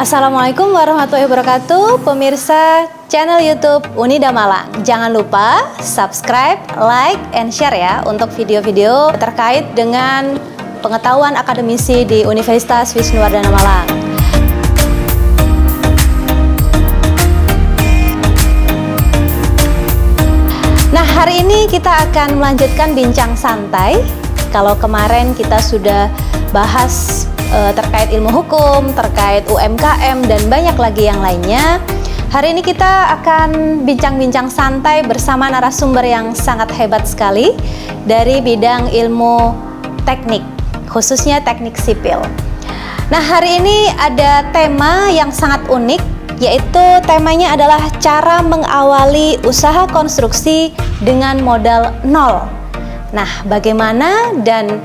Assalamualaikum warahmatullahi wabarakatuh, pemirsa channel YouTube Unida Malang. Jangan lupa subscribe, like, and share ya untuk video-video terkait dengan pengetahuan akademisi di Universitas Wisnuwardana Malang. Nah, hari ini kita akan melanjutkan bincang santai. Kalau kemarin kita sudah bahas terkait ilmu hukum, terkait UMKM, dan banyak lagi yang lainnya. Hari ini kita akan bincang-bincang santai bersama narasumber yang sangat hebat sekali dari bidang ilmu teknik, khususnya teknik sipil. Nah, hari ini ada tema yang sangat unik, yaitu temanya adalah cara mengawali usaha konstruksi dengan modal nol. Nah, bagaimana dan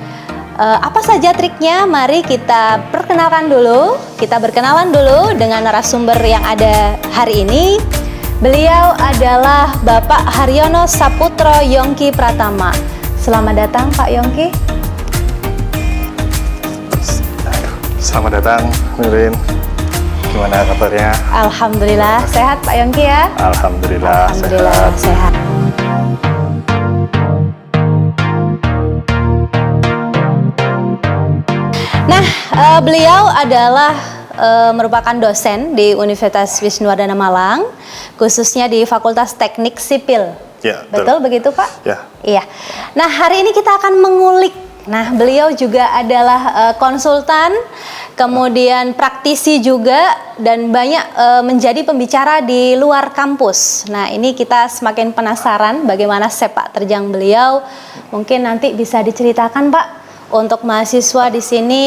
apa saja triknya? Mari kita perkenalkan dulu. Kita berkenalan dulu dengan narasumber yang ada hari ini. Beliau adalah Bapak Haryono Saputro Yongki Pratama. Selamat datang Pak Yongki. Selamat datang, Nurin. Gimana kabarnya? Alhamdulillah sehat Pak Yongki ya. Alhamdulillah sehat. Nah, beliau adalah merupakan dosen di Universitas Wisnuwardana Malang, khususnya di Fakultas Teknik Sipil. Ya, betul begitu Pak? Ya. Iya. Nah, hari ini kita akan mengulik. Nah, beliau juga adalah konsultan, kemudian praktisi juga, dan banyak menjadi pembicara di luar kampus. Nah, ini kita semakin penasaran bagaimana sepak terjang beliau. Mungkin nanti bisa diceritakan Pak, untuk mahasiswa di sini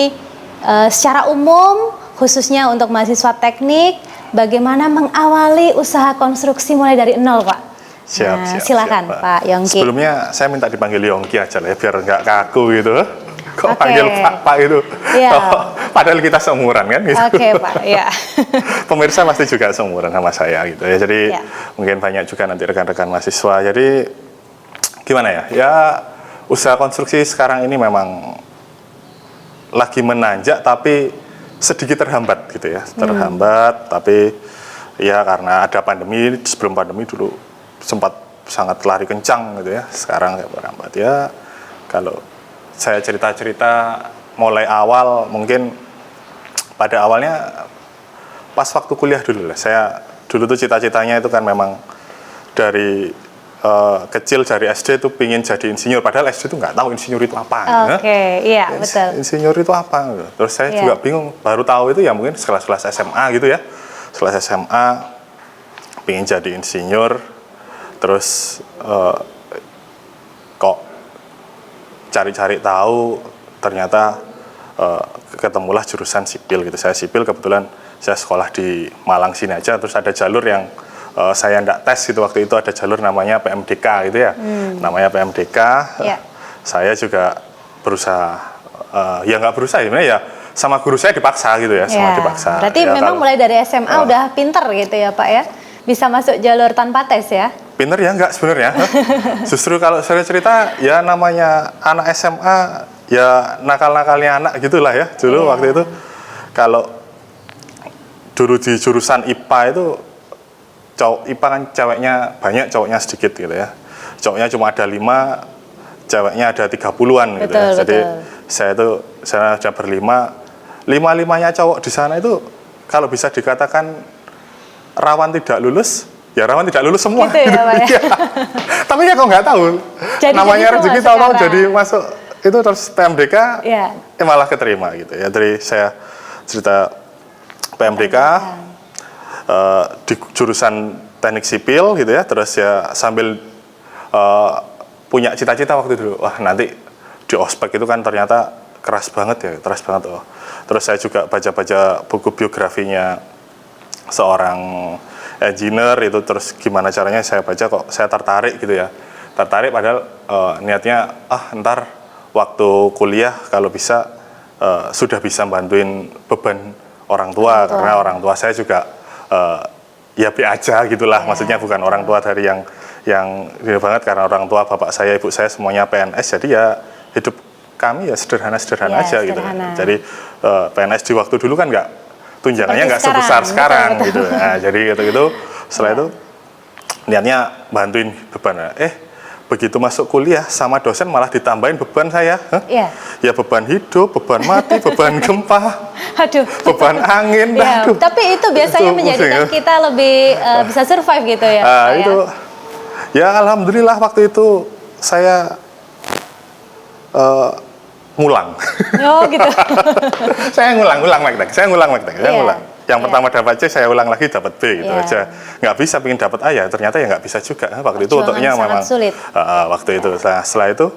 secara umum, khususnya untuk mahasiswa teknik, bagaimana mengawali usaha konstruksi mulai dari nol, Pak? Siap, silakan, siap, Pak Yongki. Sebelumnya saya minta dipanggil Yongki aja lah ya, biar nggak kaku gitu. Kok Oke. panggil Pak itu? Iya. Oh, padahal kita seumuran kan gitu. Oke, Pak. Ya. Pemirsa pasti juga seumuran sama saya gitu ya. Jadi Ya. mungkin banyak juga nanti rekan-rekan mahasiswa. Jadi gimana ya? Ya, usaha konstruksi sekarang ini memang lagi menanjak tapi sedikit terhambat gitu ya. Terhambat tapi ya karena ada pandemi, sebelum pandemi dulu sempat sangat lari kencang gitu ya. Sekarang terhambat ya. Kalau saya cerita-cerita mulai awal, mungkin pada awalnya pas waktu kuliah dulu lah. Saya dulu tuh cita-citanya itu kan memang dari kecil, dari SD tuh pingin jadi insinyur, padahal SD tuh nggak tahu insinyur itu apa. Oke, iya betul. Insinyur itu apa? Terus saya juga bingung, baru tahu itu ya mungkin sekelas-kelas SMA gitu ya. Setelah SMA pingin jadi insinyur, terus kok cari-cari tahu ternyata ketemulah jurusan sipil gitu. Saya sipil, kebetulan saya sekolah di Malang sini aja, terus ada jalur yang saya ndak tes itu waktu itu, ada jalur namanya PMDK gitu ya. Namanya PMDK. Ya. Saya juga berusaha, ya nggak berusaha sebenarnya ya, sama guru saya dipaksa gitu ya, sama dipaksa. Berarti ya, memang mulai dari SMA udah pinter gitu ya Pak ya? Bisa masuk jalur tanpa tes ya? Pinter ya enggak sebenarnya. Justru kalau saya cerita ya namanya anak SMA ya nakal-nakalnya anak gitulah ya. Dulu waktu itu kalau dulu di jurusan IPA itu cowok IPA kan ceweknya banyak, cowoknya sedikit gitu ya. Cowoknya cuma ada 5, ceweknya ada 30-an gitu ya. Jadi saya sudah berlima, 5-5-nya cowok di sana itu kalau bisa dikatakan rawan tidak lulus, ya rawan tidak lulus semua. Gitu ya, Pak, ya? Tapi ya kok nggak tahu. Jadi namanya rezeki tahu-tahu jadi masuk itu, terus PMDK malah keterima gitu ya. Dari saya cerita PMDK di jurusan teknik sipil gitu ya, terus ya sambil punya cita-cita waktu dulu, wah nanti di ospek itu kan ternyata keras banget ya, keras banget. Terus saya juga baca-baca buku biografinya seorang engineer itu, terus gimana caranya saya baca kok saya tertarik gitu ya. Tertarik padahal niatnya ntar waktu kuliah kalau bisa sudah bisa bantuin beban orang tua. Karena orang tua saya juga ya be aja gitulah, maksudnya bukan orang tua dari yang gede banget, karena orang tua bapak saya, ibu saya semuanya PNS, jadi ya hidup kami ya sederhana-sederhana aja gitu. Jadi PNS di waktu dulu kan nggak tunjangannya nggak sebesar sekarang gitu. Nah, jadi gitu setelah itu niatnya bantuin beban. Begitu masuk kuliah sama dosen malah ditambahin beban saya. Ya beban hidup, beban mati, beban gempa, beban angin. Aduh. Tapi itu biasanya menjadikan kita lebih bisa survive gitu ya. Itu ya alhamdulillah waktu itu saya ngulang. Oh gitu. Saya ngulang maktek. Yang pertama dapat C, saya ulang lagi dapat B gitu aja. Nggak bisa pengen dapat A ya, ternyata ya nggak bisa juga. Waktu itu untuknya memang sulit. Waktu itu. Nah, setelah itu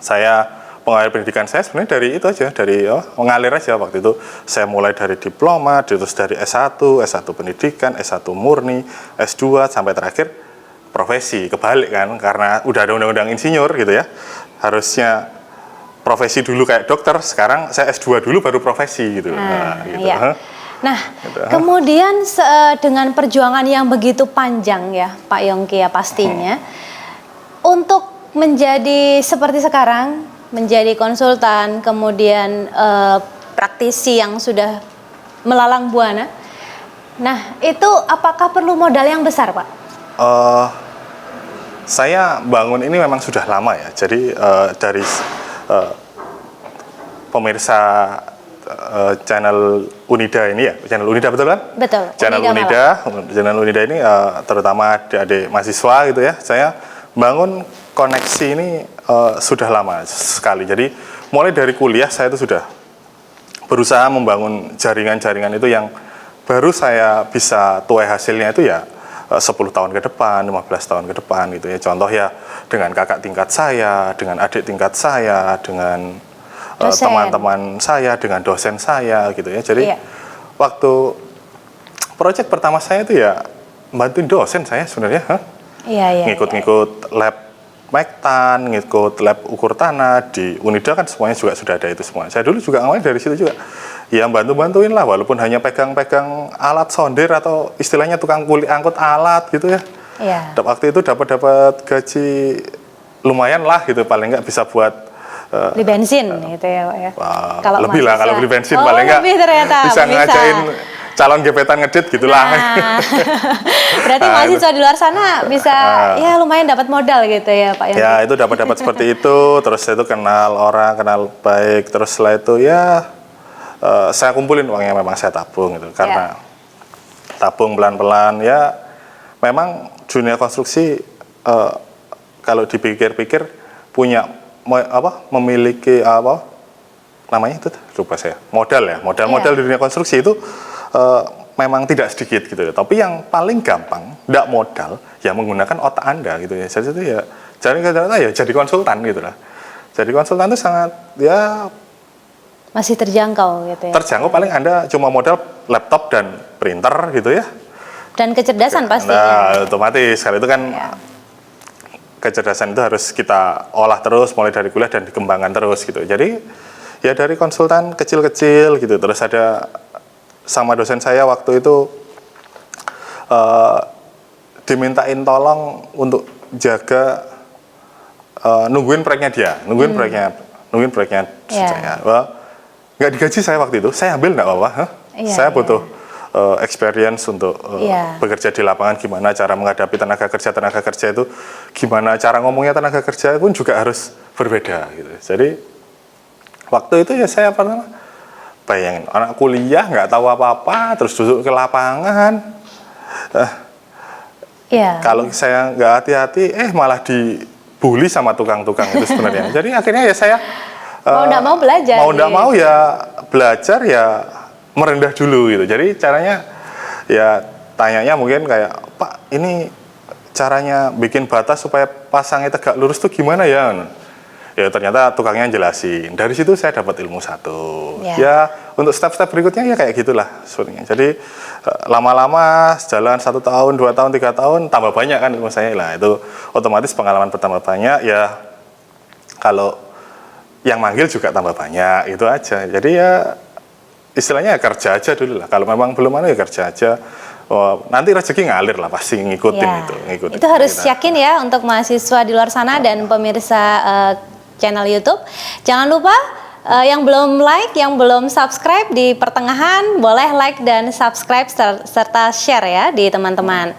saya pengalir pendidikan saya sebenarnya dari itu aja, dari mengalir aja. Waktu itu saya mulai dari diploma, terus dari S1 pendidikan, S1 murni, S2 sampai terakhir profesi. Kebalik kan, karena udah ada undang-undang insinyur gitu ya. Harusnya profesi dulu kayak dokter, sekarang saya S2 dulu baru profesi gitu. Nah, kemudian dengan perjuangan yang begitu panjang ya Pak Yongki ya pastinya, untuk menjadi seperti sekarang, menjadi konsultan, kemudian praktisi yang sudah melalang buana. Nah, itu apakah perlu modal yang besar Pak? Saya bangun ini memang sudah lama ya, jadi dari pemirsa channel Unida ini ya, channel Unida betul kan? Betul. Channel Unida ini terutama adik-adik mahasiswa gitu ya, saya bangun koneksi ini sudah lama sekali. Jadi mulai dari kuliah saya itu sudah berusaha membangun jaringan-jaringan itu yang baru saya bisa tuai hasilnya itu ya 10 tahun ke depan, 15 tahun ke depan gitu ya. Contoh ya dengan kakak tingkat saya, dengan adik tingkat saya, dengan teman-teman saya, dengan dosen saya gitu ya. Jadi waktu proyek pertama saya itu ya bantuin dosen saya sebenarnya, ngikut-ngikut lab Mektan, ngikut lab ukur tanah di Unida kan semuanya juga sudah ada itu semua. Saya dulu juga awalnya dari situ juga. Ya bantu-bantuin lah, walaupun hanya pegang-pegang alat sonder atau istilahnya tukang kuli angkut alat gitu ya. Waktu itu dapat gaji lumayan lah gitu, paling nggak bisa buat beli bensin gitu ya Pak ya. Kalau lebih lah, kalau beli bensin paling nggak bisa ngajain calon gebetan ngedit gitulah. Berarti mahasiswa di luar sana bisa ya lumayan dapat modal gitu ya Pak Yongki. Ya itu dapat seperti itu, terus itu kenal orang, kenal baik, terus setelah itu ya saya kumpulin uangnya, memang saya tabung gitu, karena tabung pelan-pelan ya. Memang dunia konstruksi kalau dipikir-pikir punya memiliki namanya itu lupa saya, modal di dunia konstruksi itu memang tidak sedikit gitu ya. Tapi yang paling gampang, tidak modal, ya menggunakan otak Anda gitu ya. Jadi itu ya jadi konsultan gitu lah. Jadi konsultan itu sangat ya masih terjangkau gitu ya. Terjangkau, paling Anda cuma modal laptop dan printer gitu ya. Dan kecerdasan pastinya. Nah, otomatis kalau itu kan kecerdasan itu harus kita olah terus mulai dari kuliah dan dikembangkan terus gitu. Jadi ya dari konsultan kecil-kecil gitu, terus ada sama dosen saya waktu itu dimintain tolong untuk jaga nungguin proyeknya dia, nungguin proyeknya saya. Nggak digaji saya waktu itu, saya ambil nggak apa-apa. Saya butuh experience untuk bekerja di lapangan, gimana cara menghadapi tenaga kerja itu, gimana cara ngomongnya tenaga kerja pun juga harus berbeda gitu. Jadi waktu itu ya saya pernah bayangin anak kuliah nggak tahu apa-apa terus duduk ke lapangan. Kalau saya nggak hati-hati malah dibully sama tukang-tukang itu sebenarnya. Jadi akhirnya ya saya mau nggak mau ya belajar ya merendah dulu gitu. Jadi caranya ya tanyanya mungkin kayak, Pak, ini caranya bikin batas supaya pasangnya tegak lurus tuh gimana ya? Ya ternyata tukangnya jelasin. Dari situ saya dapat ilmu satu. Ya untuk step-step berikutnya ya kayak gitulah sebenarnya. Jadi lama-lama jalan 1 tahun, 2 tahun, 3 tahun tambah banyak kan ilmu saya lah. Itu otomatis pengalaman bertambah banyak ya. Kalau yang manggil juga tambah banyak, itu aja. Jadi ya istilahnya kerja aja dulu lah. Kalau memang belum ya kerja aja. Nanti rezeki ngalir lah, pasti ngikutin itu. Itu harus yakin ya untuk mahasiswa di luar sana dan pemirsa channel YouTube. Jangan lupa Yang belum like, yang belum subscribe di pertengahan, boleh like dan subscribe serta share ya di teman-teman.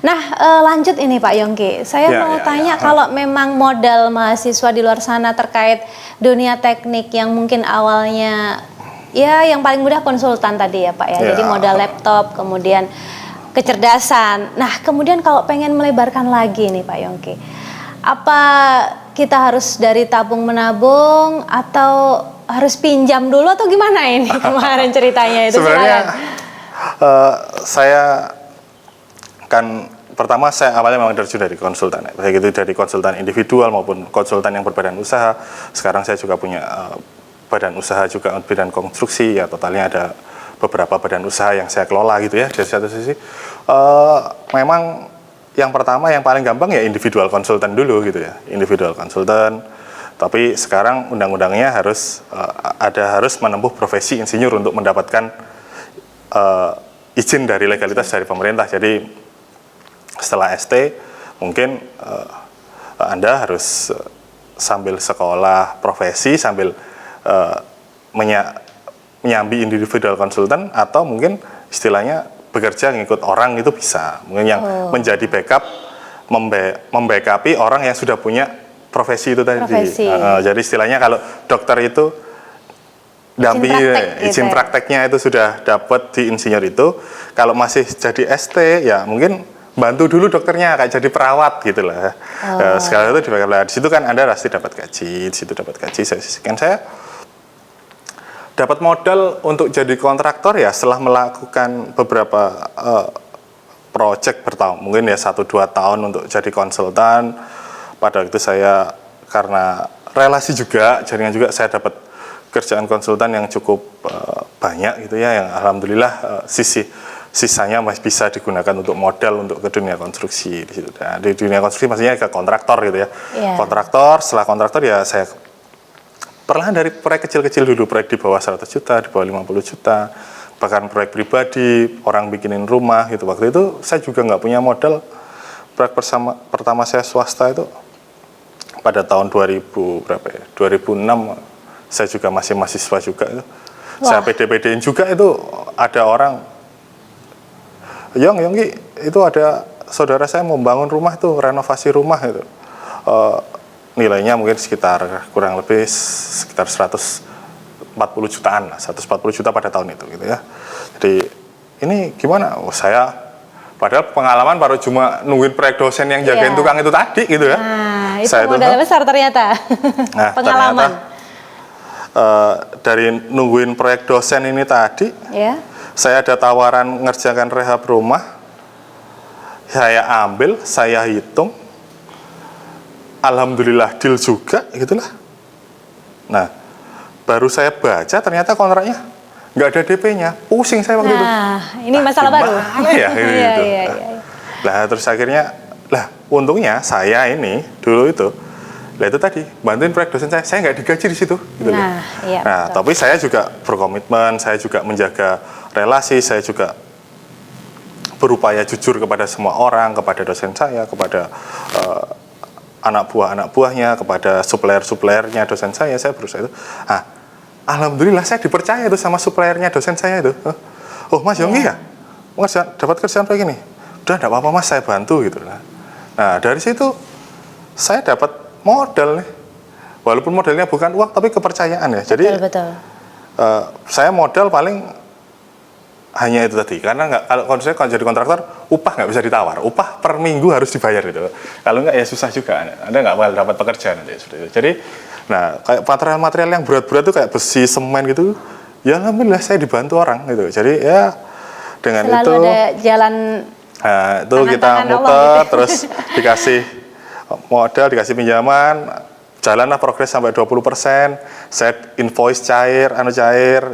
Nah, lanjut ini Pak Yongki, saya mau tanya kalau memang modal mahasiswa di luar sana terkait dunia teknik yang mungkin awalnya ya yang paling mudah konsultan tadi ya Pak ya, jadi modal laptop, kemudian kecerdasan. Nah, kemudian kalau pengen melebarkan lagi nih Pak Yongki, apa kita harus dari tabung menabung atau harus pinjam dulu atau gimana ini kemarin ceritanya itu? Sebenarnya saya kan pertama saya awalnya memang terjun dari konsultan, baik itu dari konsultan individual maupun konsultan yang berbadan usaha. Sekarang saya juga punya badan usaha juga bidang konstruksi, ya totalnya ada beberapa badan usaha yang saya kelola gitu ya. Dari satu sisi memang yang pertama yang paling gampang ya individual konsultan dulu gitu ya, individual konsultan. Tapi sekarang undang-undangnya harus harus menempuh profesi insinyur untuk mendapatkan izin dari legalitas dari pemerintah. Jadi setelah ST mungkin Anda harus sambil sekolah profesi sambil menyambi individual konsultan, atau mungkin istilahnya bekerja ngikut orang itu bisa, mungkin yang menjadi backup, membackupi orang yang sudah punya profesi itu tadi. Jadi istilahnya kalau dokter itu dampingi izin prakteknya itu sudah dapat di insinyur itu, kalau masih jadi ST ya mungkin bantu dulu dokternya kayak jadi perawat gitu lah. Sekali itu di situ kan Anda pasti dapat gaji, di situ dapat gaji. Saya dapat modal untuk jadi kontraktor ya setelah melakukan beberapa project bertahun, mungkin ya 1-2 tahun untuk jadi konsultan. Pada waktu itu saya karena relasi juga, jaringan juga, saya dapat kerjaan konsultan yang cukup banyak gitu ya, yang alhamdulillah sisanya masih bisa digunakan untuk modal untuk ke dunia konstruksi di situ. Nah, di dunia konstruksi maksudnya ke kontraktor gitu ya. Kontraktor, setelah kontraktor ya saya perlahan dari proyek kecil-kecil dulu, proyek di bawah 100 juta, di bawah 50 juta, bahkan proyek pribadi, orang bikinin rumah gitu. Waktu itu saya juga nggak punya modal. Proyek pertama saya swasta itu pada tahun 2006, saya juga masih mahasiswa juga itu. Saya PD-PDin juga itu, ada orang, Yongki, itu ada saudara saya mau bangun rumah itu, renovasi rumah itu. Nilainya mungkin sekitar kurang lebih sekitar 140 jutaan lah, 140 juta pada tahun itu gitu ya. Jadi ini gimana? Saya padahal pengalaman baru cuma nungguin proyek dosen yang jagain tukang itu tadi gitu ya. Nah, itu modal besar ternyata. Nah, pengalaman. Dari nungguin proyek dosen ini tadi, saya ada tawaran ngerjakan rehab rumah. Saya ambil, saya hitung. Alhamdulillah deal juga gitulah. Nah, baru saya baca ternyata kontraknya nggak ada DP-nya, pusing saya waktu itu. Ini masalah baru. Ya, gitu. Nah, terus akhirnya, untungnya saya ini dulu itu, itu tadi bantuin proyek dosen saya nggak digaji di situ. Gitu tapi saya juga berkomitmen, saya juga menjaga relasi, saya juga berupaya jujur kepada semua orang, kepada dosen saya, kepada anak buahnya, kepada supplier-suppliernya dosen saya berusaha itu. Alhamdulillah saya dipercaya itu sama suppliernya dosen saya itu. Oh Mas Yongki ya, dapat kerjaan kayak gini. Udah enggak apa-apa Mas, saya bantu gitu. Nah dari situ saya dapat modal nih. Walaupun modalnya bukan uang tapi kepercayaan ya. Jadi saya modal paling hanya itu tadi, karena kalau saya jadi kontraktor, upah nggak bisa ditawar, upah per minggu harus dibayar gitu. Kalau nggak ya susah juga, Anda nggak bakal dapat pekerjaan nanti seperti itu. Jadi, kayak material-material yang berat-berat tuh kayak besi, semen gitu, ya alhamdulillah saya dibantu orang gitu. Jadi ya dengan selalu itu ada jalan. Nah, itu kita muter gitu. Terus dikasih modal, dikasih pinjaman. Jalanlah progres sampai 20%, set invoice cair,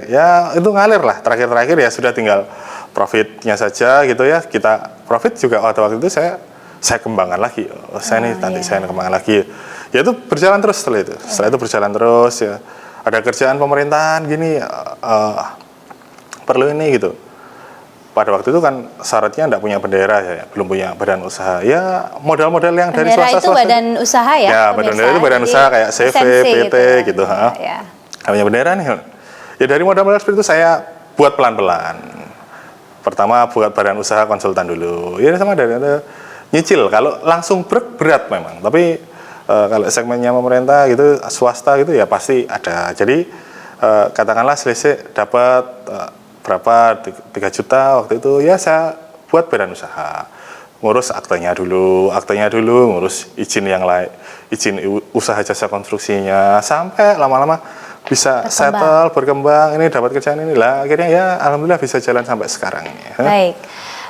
ya itu ngalir lah. Terakhir ya sudah tinggal profitnya saja gitu ya. Kita profit juga waktu itu saya kembangkan lagi. Saya kembangkan lagi. Ya itu berjalan terus setelah itu. Setelah itu berjalan terus ya. Ada kerjaan pemerintahan gini, perlu ini gitu. Pada waktu itu kan syaratnya enggak punya bendera ya, belum punya badan usaha. Ya modal-modal yang dari swasta-swasta. Bendera itu badan usaha ya? Ya, badan itu badan usaha kayak CV, PT gitu. namanya bendera nih. Ya dari modal-modal seperti itu saya buat pelan-pelan. Pertama buat badan usaha konsultan dulu. Ya sama dari itu nyicil. Kalau langsung berat memang. Tapi kalau segmennya pemerintah gitu, swasta gitu ya pasti ada. Jadi katakanlah selisih dapat berapa 3 juta waktu itu, ya saya buat badan usaha. Ngurus aktenya dulu, ngurus izin yang lain, izin usaha jasa konstruksinya, sampai lama-lama bisa settle, berkembang, ini dapat kerjaan ini lah, akhirnya ya alhamdulillah bisa jalan sampai sekarang. Baik,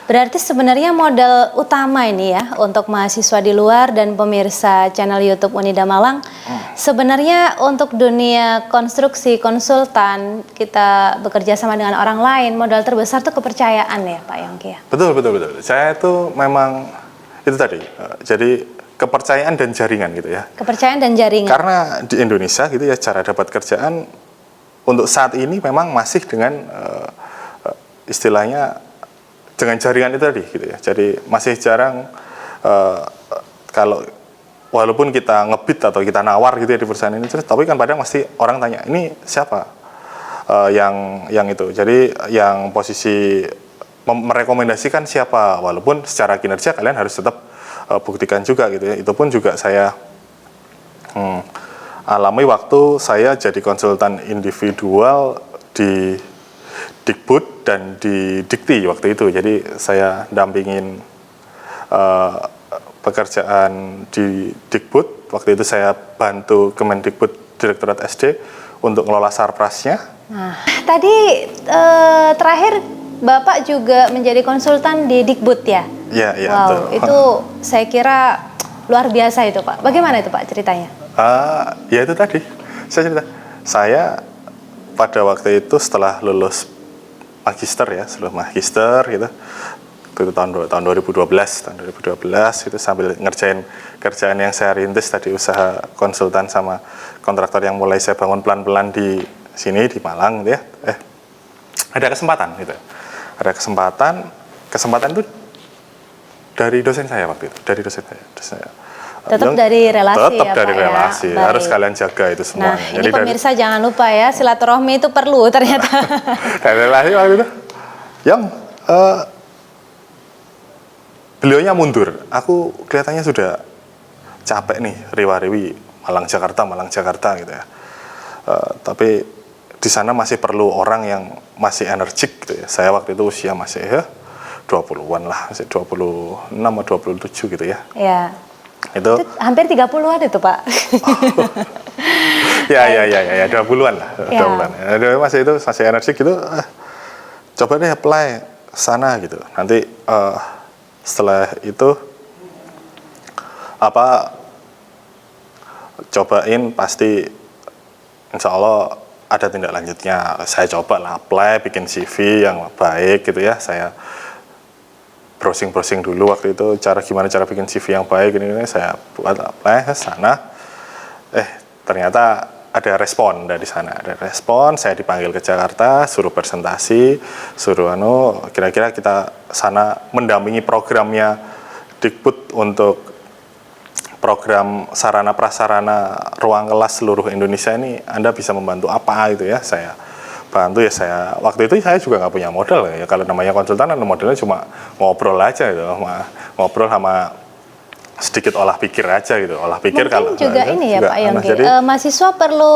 berarti sebenarnya modal utama ini ya untuk mahasiswa di luar dan pemirsa channel YouTube Unida Malang, sebenarnya untuk dunia konstruksi, konsultan, kita bekerja sama dengan orang lain, modal terbesar itu kepercayaan ya Pak Yongki ya? Betul. Saya itu memang, itu tadi, jadi kepercayaan dan jaringan gitu ya. Kepercayaan dan jaringan. Karena di Indonesia gitu ya, cara dapat kerjaan untuk saat ini memang masih dengan istilahnya dengan jaringan itu tadi gitu ya. Jadi masih jarang kalau walaupun kita ngebit atau kita nawar gitu ya di perusahaan ini, tapi kan kadang pasti orang tanya, ini siapa yang itu. Jadi yang posisi merekomendasikan siapa, walaupun secara kinerja kalian harus tetap buktikan juga gitu ya. Itu pun juga saya alami waktu saya jadi konsultan individual di Dikbud dan di Dikti waktu itu. Jadi saya dampingin pekerjaan di Dikbud. Waktu itu saya bantu Kemendikbud Direktorat SD untuk ngelola sarprasnya. Nah, tadi terakhir Bapak juga menjadi konsultan di Dikbud ya? Iya, wow, betul. Itu saya kira luar biasa itu Pak. Bagaimana itu Pak ceritanya? Ya itu tadi, saya cerita. Saya pada waktu itu setelah lulus magister ya, gitu. Itu tahun 2012 itu sambil ngerjain kerjaan yang saya rintis tadi, usaha konsultan sama kontraktor yang mulai saya bangun pelan-pelan di sini di Malang gitu ya. Ada kesempatan gitu. Ada kesempatan itu dari dosen saya waktu itu, Tetap dari relasi tetap ya dari Pak relasi, ya? harus kalian jaga itu semua. Nah, ini pemirsa jangan lupa ya, silaturahmi itu perlu ternyata. Dari relasi waktu itu, yang beliaunya mundur, aku kelihatannya sudah capek nih, riwa-riwi Malang Jakarta gitu ya. Tapi di sana masih perlu orang yang masih energik gitu ya. Saya waktu itu usia masih 20-an lah, masih 26 atau 27 gitu ya. Iya. Itu hampir 30-an itu Pak. Ya 20-an lah, 20-an. Masih energik gitu. Coba deh apply sana gitu. Nanti setelah itu cobain pasti insya Allah ada tindak lanjutnya. Saya coba lah apply, bikin CV yang baik gitu ya. Saya browsing dulu waktu itu gimana cara bikin CV yang baik ini saya buat apply ke sana. Ternyata ada respon dari sana. Saya dipanggil ke Jakarta, suruh presentasi, suruh kira-kira kita sana mendampingi programnya Dikbud untuk program sarana prasarana ruang kelas seluruh Indonesia ini. Anda bisa membantu apa gitu ya. Saya bantu ya. Saya waktu itu saya juga nggak punya modal ya. Kalau namanya konsultan modalnya cuma ngobrol aja gitu, ngobrol sama sedikit olah pikir aja gitu. Olah pikir mungkin kalau juga ini ya Pak Yongki, mahasiswa perlu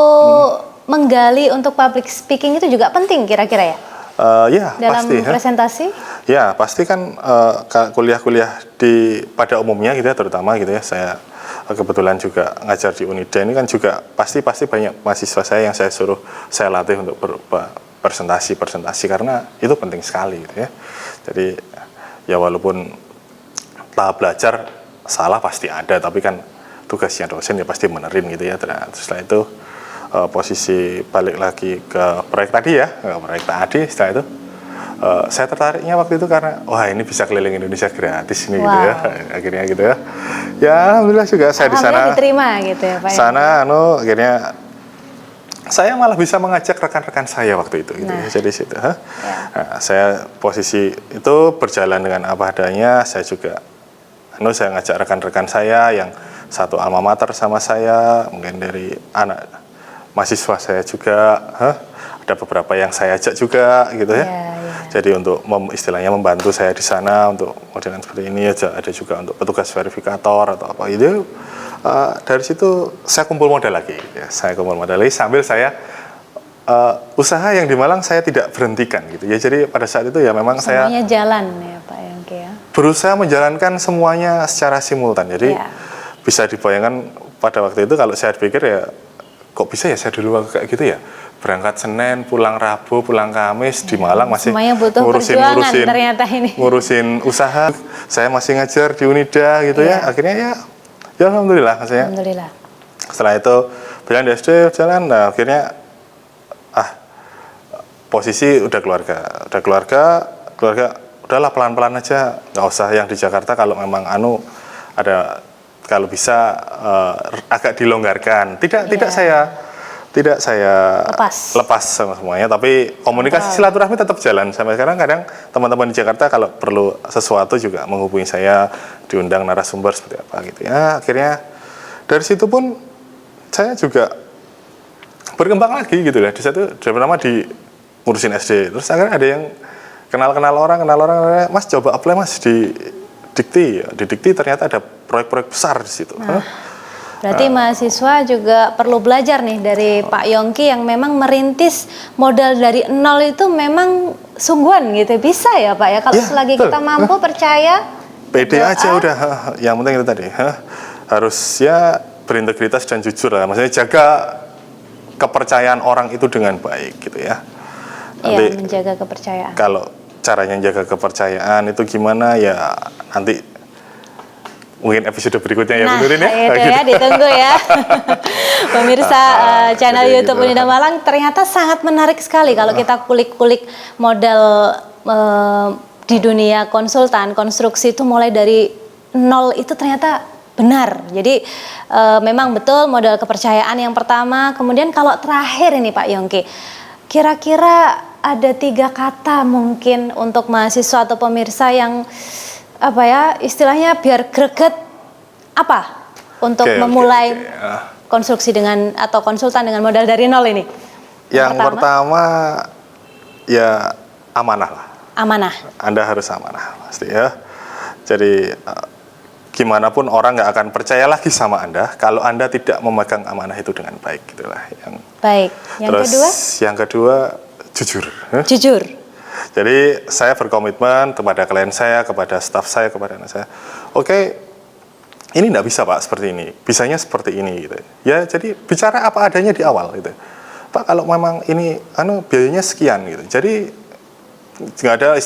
menggali untuk public speaking itu juga penting kira-kira ya? Ya dalam pasti presentasi? Ya pasti kan kuliah-kuliah pada umumnya gitu ya, terutama gitu ya. Saya kebetulan juga ngajar di Unida ini kan juga pasti banyak mahasiswa saya yang saya latih untuk presentasi karena itu penting sekali gitu ya. Jadi ya walaupun tahap belajar salah pasti ada, tapi kan tugasnya dosen ya pasti benerin gitu ya. Terus setelah itu posisi balik lagi ke proyek tadi ya, setelah itu saya tertariknya waktu itu karena wah ini bisa keliling Indonesia gratis ini gitu ya, akhirnya gitu ya. Ya alhamdulillah juga saya di sana diterima gitu ya Pak. Sana akhirnya saya malah bisa mengajak rekan-rekan saya waktu itu gitu ya. Jadi situ Nah, saya posisi itu berjalan dengan apa adanya. Saya juga saya ngajak rekan-rekan saya yang satu alma mater sama saya, mungkin dari mahasiswa saya juga, ada beberapa yang saya ajak juga gitu ya. Jadi untuk istilahnya membantu saya di sana untuk modelan seperti ini aja. Ada juga untuk petugas verifikator atau apa gitu. Dari situ saya kumpul modal lagi. Ya, saya kumpul modal lagi sambil saya usaha yang di Malang saya tidak berhentikan gitu ya. Jadi pada saat itu ya memang semuanya jalan ya Pak Yongki ya. Berusaha menjalankan semuanya secara simultan. Jadi bisa dibayangkan pada waktu itu kalau saya pikir ya kok bisa ya saya dulu kayak gitu ya. Berangkat Senin, pulang Rabu, pulang Kamis di Malang masih ngurusin usaha. Saya masih ngajar di Unida gitu ya. Akhirnya ya alhamdulillah maksudnya. Alhamdulillah. Setelah itu berjalan di SD jalan, nah akhirnya posisi udah keluarga udahlah pelan-pelan aja, nggak usah yang di Jakarta. Kalau memang ada kalau bisa agak dilonggarkan. Tidak saya lepas sama semuanya, tapi komunikasi silaturahmi tetap jalan sampai sekarang. Kadang teman-teman di Jakarta kalau perlu sesuatu juga menghubungi saya, diundang narasumber seperti apa gitu ya. Akhirnya dari situ pun saya juga berkembang lagi gitu lah. Di satu pertama di ngurusin SD, terus akhirnya ada yang kenal orang, Mas coba apply Mas di Dikti. Di Dikti ternyata ada proyek-proyek besar di situ. Berarti mahasiswa juga perlu belajar nih dari Pak Yongki yang memang merintis modal dari nol itu memang sungguhan gitu. Bisa ya Pak ya, kalau selagi kita mampu percaya. Pede aja udah, yang penting itu tadi. Harus ya berintegritas dan jujur lah. Maksudnya jaga kepercayaan orang itu dengan baik gitu ya. Iya, menjaga kepercayaan. Kalau caranya menjaga kepercayaan itu gimana ya nanti mungkin episode berikutnya ya Bu Nurin ya. Itu ya, ditunggu ya. Pemirsa channel YouTube Unida Malang ternyata sangat menarik sekali kalau kita kulik-kulik modal di dunia konsultan, konstruksi itu mulai dari nol itu ternyata benar. Jadi memang betul modal kepercayaan yang pertama. Kemudian kalau terakhir ini Pak Yongki, kira-kira ada 3 kata mungkin untuk mahasiswa atau pemirsa yang istilahnya biar greget untuk memulai konstruksi dengan atau konsultan dengan modal dari nol ini? Yang pertama ya amanah lah. Amanah. Anda harus amanah pasti ya. Jadi gimana pun orang nggak akan percaya lagi sama Anda kalau Anda tidak memegang amanah itu dengan baik gitulah. Baik. Yang kedua jujur. Jujur. Jadi saya berkomitmen kepada klien saya, kepada staf saya, kepada anak saya. Oke, ini nggak bisa Pak seperti ini, bisanya seperti ini gitu. Ya jadi bicara apa adanya di awal gitu. Pak kalau memang ini biayanya sekian gitu. Jadi nggak ada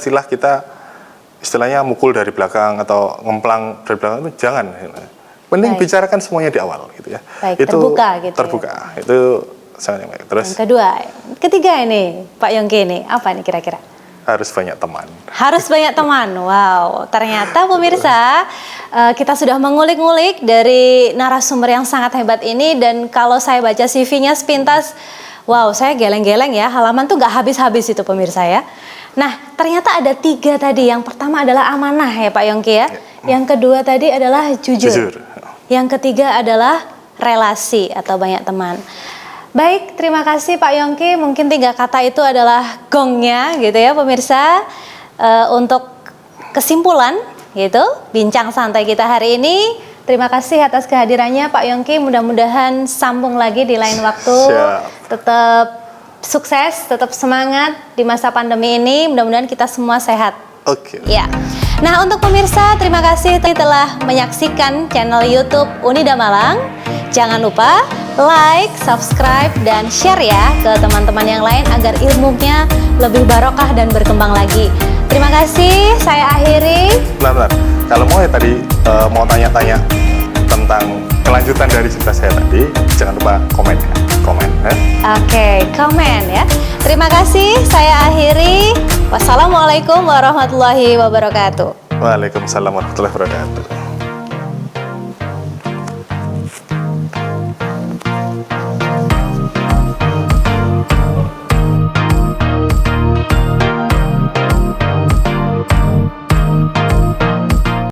istilahnya mukul dari belakang atau ngemplang dari belakang itu jangan. Mending bicarakan semuanya di awal gitu ya. Baik, itu terbuka. Itu sangat baik. Terus ketiga ini Pak Yongki ini apa nih kira-kira? Harus banyak teman. Harus banyak teman. Wow, ternyata pemirsa kita sudah mengulik-ngulik dari narasumber yang sangat hebat ini, dan kalau saya baca CV-nya sepintas, wow, saya geleng-geleng ya, halaman tuh gak habis-habis itu pemirsa ya. Nah, ternyata ada 3 tadi. Yang pertama adalah amanah ya Pak Yongki ya. Yang kedua tadi adalah jujur. Yang ketiga adalah relasi atau banyak teman. Baik, terima kasih Pak Yongki. Mungkin 3 kata itu adalah gongnya gitu ya pemirsa. Untuk kesimpulan gitu, bincang santai kita hari ini. Terima kasih atas kehadirannya Pak Yongki. Mudah-mudahan sambung lagi di lain waktu. Tetap sukses, tetap semangat di masa pandemi ini. Mudah-mudahan kita semua sehat. Oke. Ya. Nah, untuk pemirsa, terima kasih telah menyaksikan channel YouTube Unida Malang. Jangan lupa like, subscribe, dan share ya ke teman-teman yang lain agar ilmunya lebih barokah dan berkembang lagi. Terima kasih, saya akhiri. Benar. Kalau mau ya tadi mau tanya-tanya tentang kelanjutan dari cerita saya tadi, jangan lupa komen ya. Oke, komen ya. Terima kasih, saya akhiri. Wassalamualaikum warahmatullahi wabarakatuh. Waalaikumsalam warahmatullahi wabarakatuh.